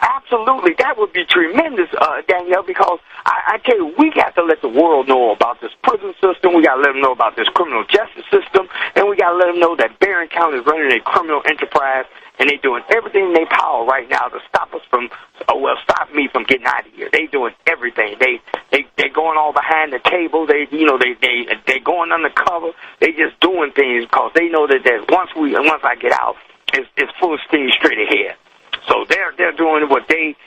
Absolutely. That would be tremendous, Danielle, because I tell you, we got to let the world know about this prison system. We got to let them know about this criminal justice system. And we got to let them know that Barron County is running a criminal enterprise, and they're doing everything in their power right now to stop us from, stop me from getting out of here. They're doing everything. They're going all behind the table. They're going undercover. They just doing things because they know that once I get out, it's full steam straight ahead. So they're doing what they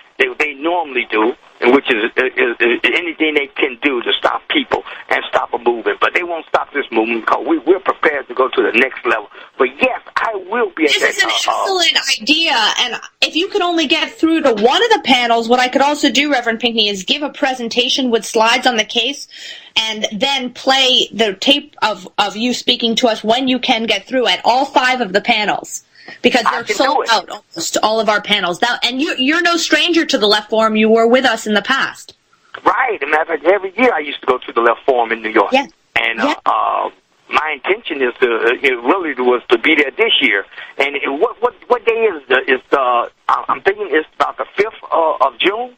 normally do, and which is anything they can do to stop people and stop a movement. But they won't stop this movement because we're prepared to go to the next level. But yes, I will be. This is an excellent idea, and if you could only get through to one of the panels, what I could also do, Reverend Pinckney, is give a presentation with slides on the case, and then play the tape of you speaking to us when you can get through at all 5 of the panels. Because they're sold out, almost all of our panels. Now, and you're no stranger to the Left Forum. You were with us in the past. Right. As a matter of fact, every year I used to go to the Left Forum in New York. Yeah. And my intention is was to be there this year. And what day is I'm thinking it's about the 5th of June?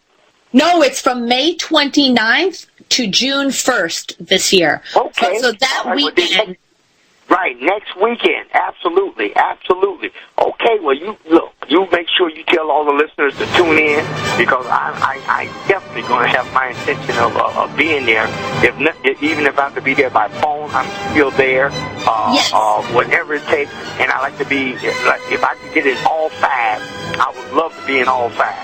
No, it's from May 29th to June 1st this year. Okay. So that weekend. Right, next weekend. Absolutely, absolutely. Okay, well, you make sure you tell all the listeners to tune in, because I definitely going to have my intention of being there. Even if I have to be there by phone, I'm still there. Yes. Whatever it takes, and I like to be. If I could get in all 5, I would love to be in all 5.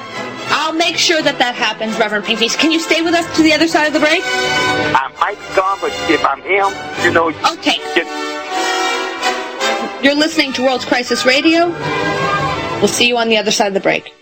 I'll make sure that happens, Reverend Pinckney. Can you stay with us to the other side of the break? I might be gone, but if I'm in, Okay. You're listening to World's Crisis Radio. We'll see you on the other side of the break.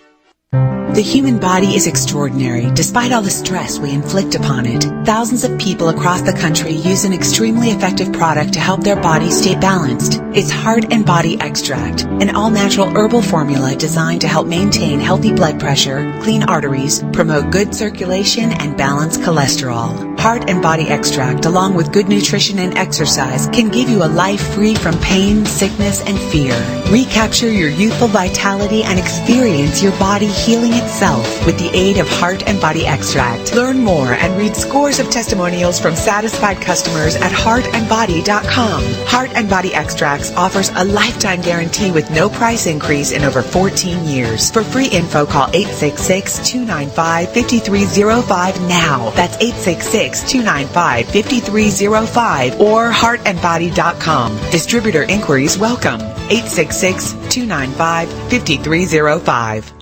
The human body is extraordinary, despite all the stress we inflict upon it. Thousands of people across the country use an extremely effective product to help their bodies stay balanced. It's Heart and Body Extract, an all-natural herbal formula designed to help maintain healthy blood pressure, clean arteries, promote good circulation, and balance cholesterol. Heart and Body Extract, along with good nutrition and exercise, can give you a life free from pain, sickness, and fear. Recapture your youthful vitality and experience your body healing itself with the aid of Heart and Body Extract. Learn more and read scores of testimonials from satisfied customers at heartandbody.com. Heart and Body Extracts offers a lifetime guarantee with no price increase in over 14 years. For free info, call 866-295-5305 now. That's 866-295-5305 or heartandbody.com. Distributor inquiries welcome. 866-295-5305.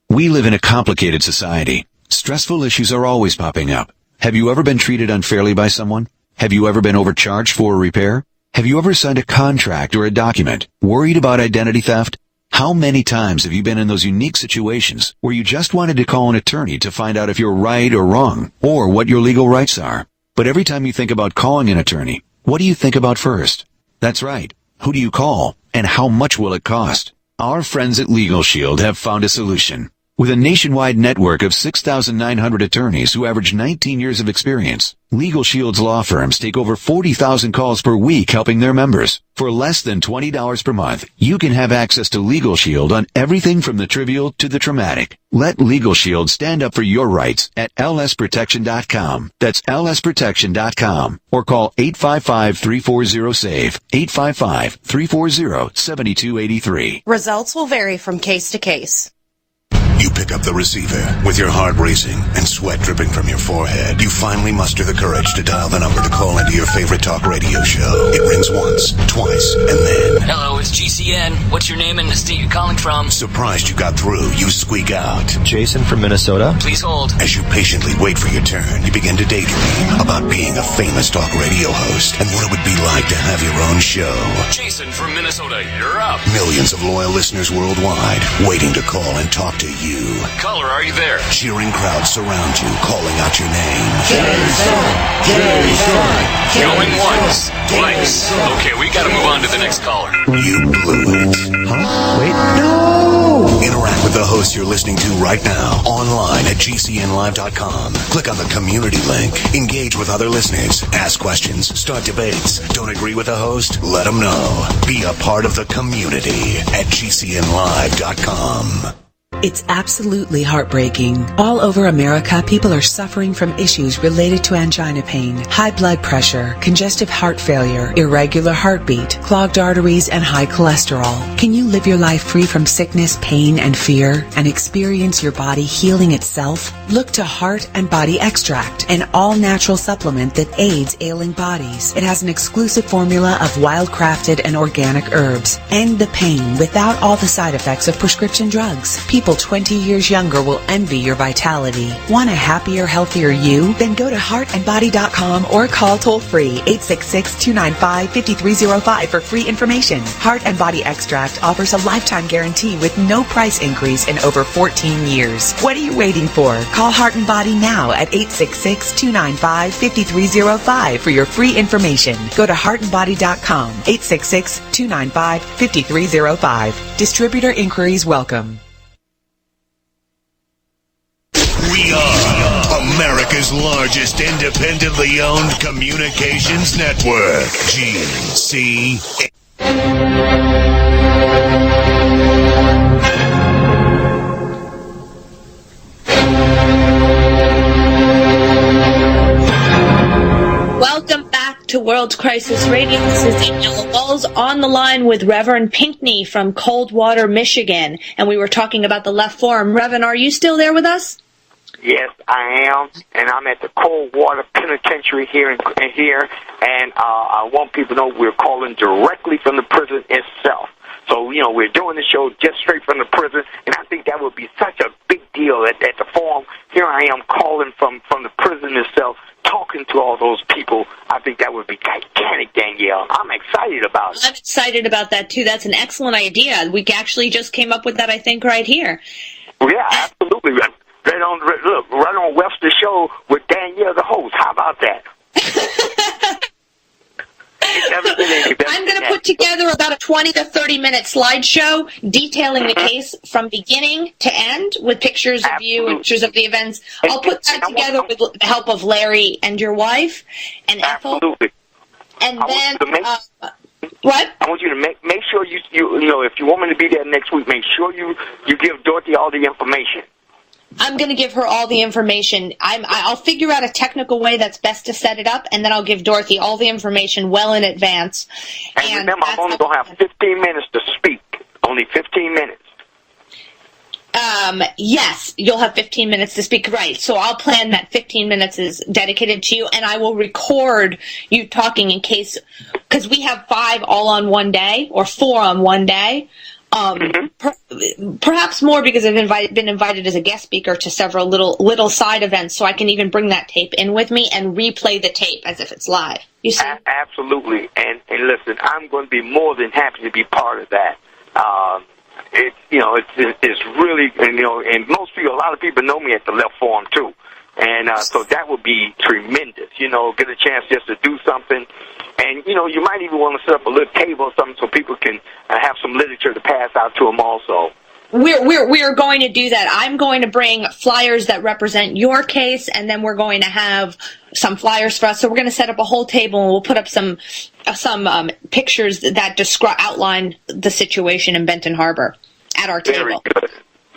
We live in a complicated society. Stressful issues are always popping up. Have you ever been treated unfairly by someone? Have you ever been overcharged for a repair? Have you ever signed a contract or a document? Worried about identity theft? How many times have you been in those unique situations where you just wanted to call an attorney to find out if you're right or wrong, or what your legal rights are? But every time you think about calling an attorney, what do you think about first? That's right. Who do you call, and how much will it cost? Our friends at Legal Shield have found a solution. With a nationwide network of 6,900 attorneys who average 19 years of experience, Legal Shield's law firms take over 40,000 calls per week helping their members. For less than $20 per month, you can have access to Legal Shield on everything from the trivial to the traumatic. Let Legal Shield stand up for your rights at lsprotection.com. That's lsprotection.com. Or call 855-340-SAVE, 855-340-7283. Results will vary from case to case. You pick up the receiver with your heart racing and sweat dripping from your forehead. You finally muster the courage to dial the number to call into your favorite talk radio show. It rings once, twice, and then... Hello, it's GCN. What's your name and the state you're calling from? Surprised you got through, you squeak out. Jason from Minnesota. Please hold. As you patiently wait for your turn, you begin to daydream about being a famous talk radio host and what it would be like to have your own show. Jason from Minnesota, you're up. Millions of loyal listeners worldwide waiting to call and talk to you. Caller, are you there? Cheering crowds surround you, calling out your name. Jason! Jason! Going once, twice. Okay, we gotta move on to the next caller. You blew it. Huh? Wait, no! Interact with the host you're listening to right now, online at GCNlive.com. Click on the community link. Engage with other listeners. Ask questions. Start debates. Don't agree with the host? Let them know. Be a part of the community at GCNlive.com. It's absolutely heartbreaking. All over America, people are suffering from issues related to angina pain, high blood pressure, congestive heart failure, irregular heartbeat, clogged arteries, and high cholesterol. Can you live your life free from sickness, pain, and fear, and experience your body healing itself? Look to Heart and Body Extract, an all-natural supplement that aids ailing bodies. It has an exclusive formula of wild-crafted and organic herbs. End the pain without all the side effects of prescription drugs. People 20 years younger will envy your vitality. Want a happier, healthier you? Then go to heartandbody.com or call toll-free 866-295-5305 for free information. Heart and Body Extract offers a lifetime guarantee with no price increase in over 14 years. What are you waiting for? Call Heart and Body now at 866-295-5305 for your free information. Go to heartandbody.com, 866-295-5305. Distributor inquiries welcome. We are America's largest independently owned communications network, GCN. Welcome back to World Crisis Radio. This is Daniela Walls on the line with Reverend Pinkney from Coldwater, Michigan. And we were talking about the Left Forum. Reverend, are you still there with us? Yes, I am, and I'm at the Coldwater Penitentiary here, and I want people to know we're calling directly from the prison itself. So, we're doing the show just straight from the prison, and I think that would be such a big deal at the forum. Here I am calling from the prison itself, talking to all those people. I think that would be gigantic, Danielle. I'm excited about it. I'm excited about that, too. That's an excellent idea. We actually just came up with that, I think, right here. Yeah, absolutely. Right on Webster Show with Danielle, the host. How about that? I'm going to put together about a 20 to 30-minute slideshow detailing the case from beginning to end with pictures of you and pictures of the events. I'll put that together with the help of Larry and your wife and Ethel. Absolutely. And then, what? I want you to make sure you if you want me to be there next week, make sure you give Dorothy all the information. I'm going to give her all the information. I'll figure out a technical way that's best to set it up, and then I'll give Dorothy all the information well in advance. And remember, I'm only going to have 15 minutes to speak. Only 15 minutes. Yes, you'll have 15 minutes to speak, right. So I'll plan that 15 minutes is dedicated to you, and I will record you talking in case, because we have 5 all on one day, or 4 on one day. Perhaps more because I've been invited as a guest speaker to several little side events, so I can even bring that tape in with me and replay the tape as if it's live. You see? Absolutely. And listen, I'm going to be more than happy to be part of that. It's really, and most people, a lot of people know me at the Left Forum too. And so that would be tremendous, get a chance just to do something. And, you might even want to set up a little table or something so people can have some literature to pass out to them also. We're going to do that. I'm going to bring flyers that represent your case, and then we're going to have some flyers for us. So we're going to set up a whole table, and we'll put up some pictures that outline the situation in Benton Harbor at our table.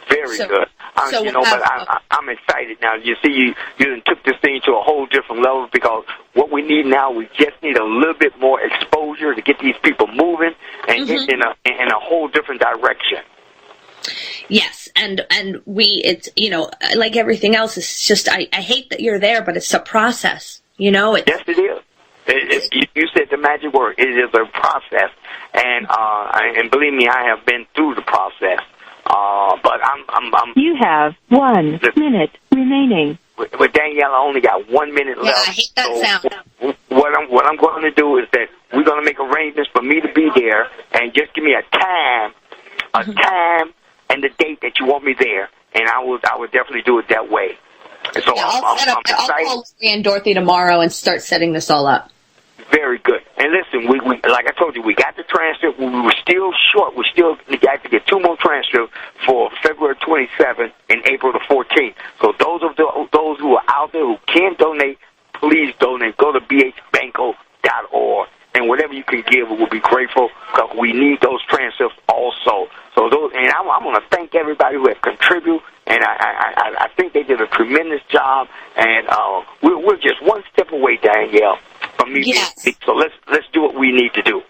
Very good. I'm excited now. You see, you took this thing to a whole different level, because what we need now, we just need a little bit more exposure to get these people moving and get in a whole different direction. Yes, and it's, like everything else, it's just, I hate that you're there, but it's a process, Yes, it is. You said the magic word. It is a process, and believe me, I have been through the process. But I'm. You have 1 minute remaining. With Daniela, I only got 1 minute left. Yeah, I hate that sound. What I'm going to do is that we're going to make arrangements for me to be there, and just give me a time and the date that you want me there, and I will definitely do it that way. And so I'm excited. I'll call Larry and Dorothy tomorrow and start setting this all up. Very good. And listen, we like I told you, we got the transcript. We were still short. We still got to get 2 more transcripts for February 27th and April the 14th. So those who are out there who can donate, please donate. Go to bhbanco.org. And whatever you can give, we'll be grateful, because we need those transcripts also. So I'm going to thank everybody who has contributed, and I think they did a tremendous job. And we're just one step away, Danielle, from me. Yes. So let's do what we need to do.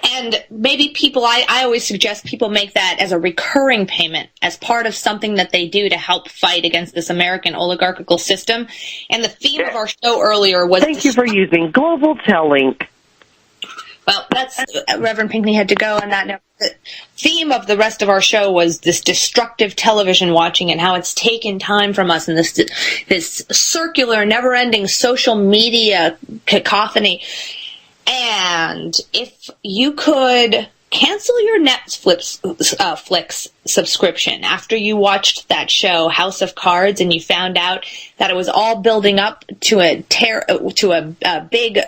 And maybe people, I always suggest people make that as a recurring payment, as part of something that they do to help fight against this American oligarchical system. And the theme of our show earlier was... Thank you for using Global Tellink. Well, that's Reverend Pinckney had to go on that note. The theme of the rest of our show was this destructive television watching and how it's taken time from us, and this circular, never-ending social media cacophony. And if you could cancel your Netflix subscription after you watched that show, House of Cards, and you found out that it was all building up to a big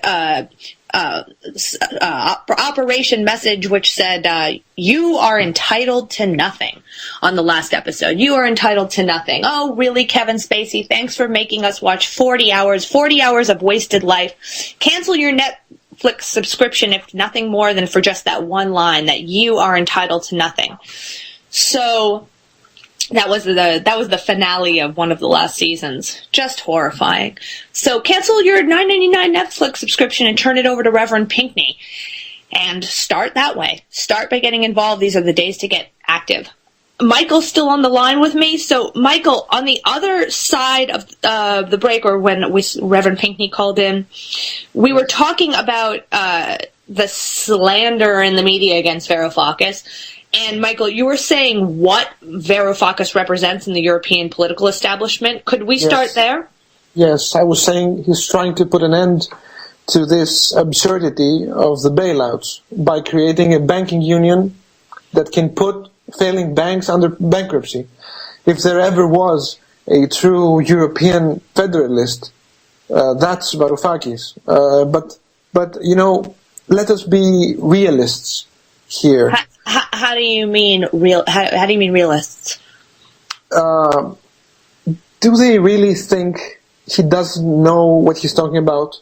operation message which said, you are entitled to nothing on the last episode. You are entitled to nothing. Oh, really, Kevin Spacey? Thanks for making us watch 40 hours of wasted life. Cancel your Netflix subscription, if nothing more than for just that one line, that you are entitled to nothing. So that was the finale of one of the last seasons. Just horrifying. So cancel your $9.99 Netflix subscription and turn it over to Reverend Pinckney. And start that way. Start by getting involved. These are the days to get active. Michael's still on the line with me. So, Michael, on the other side of the break, or when Reverend Pinckney called in, we were talking about the slander in the media against Varoufakis. And, Michael, you were saying what Varoufakis represents in the European political establishment. Could we start there? Yes, I was saying he's trying to put an end to this absurdity of the bailouts by creating a banking union that can put failing banks under bankruptcy. If there ever was a true European federalist, that's Varoufakis. But let us be realists here. How do you mean real? How do you mean realists? Do they really think he doesn't know what he's talking about?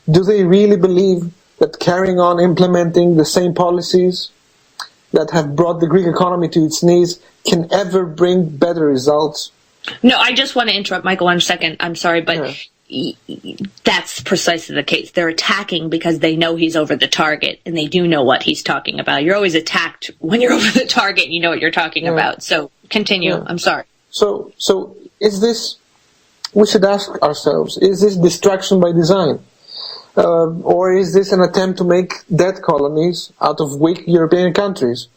Do they really believe that carrying on implementing the same policies that have brought the Greek economy to its knees can ever bring better results? No, I just want to interrupt Michael 1 second. I'm sorry, but that's precisely the case. They're attacking because they know he's over the target, and they do know what he's talking about. You're always attacked when you're over the target and you know what you're talking about. So continue. I'm sorry. So is this, we should ask ourselves, is this distraction by design? Or is this an attempt to make debt colonies out of weak European countries?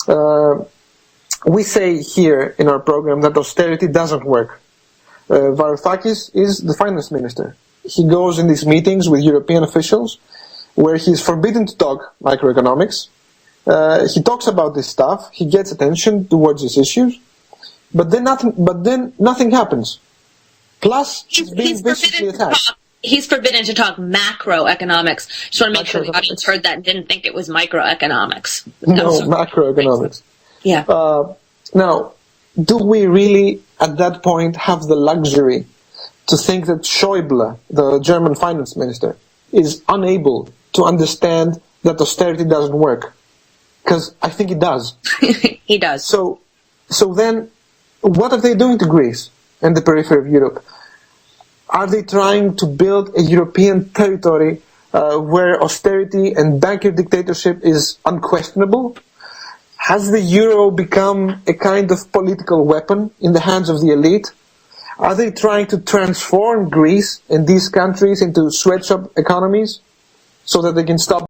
We say here in our program that austerity doesn't work. Varoufakis is the finance minister. He goes in these meetings with European officials where he's forbidden to talk microeconomics. He talks about this stuff. He gets attention towards these issues, but then nothing happens. Plus, he's being viciously attacked. He's forbidden to talk macroeconomics. Just want to make sure the audience heard that and didn't think it was microeconomics. No, macroeconomics. Yeah. Now, do we really, at that point, have the luxury to think that Schäuble, the German finance minister, is unable to understand that austerity doesn't work? Because I think it does. He does. So then, what are they doing to Greece and the periphery of Europe? Are they trying to build a European territory where austerity and banker dictatorship is unquestionable? Has the euro become a kind of political weapon in the hands of the elite? Are they trying to transform Greece and these countries into sweatshop economies so that they can stop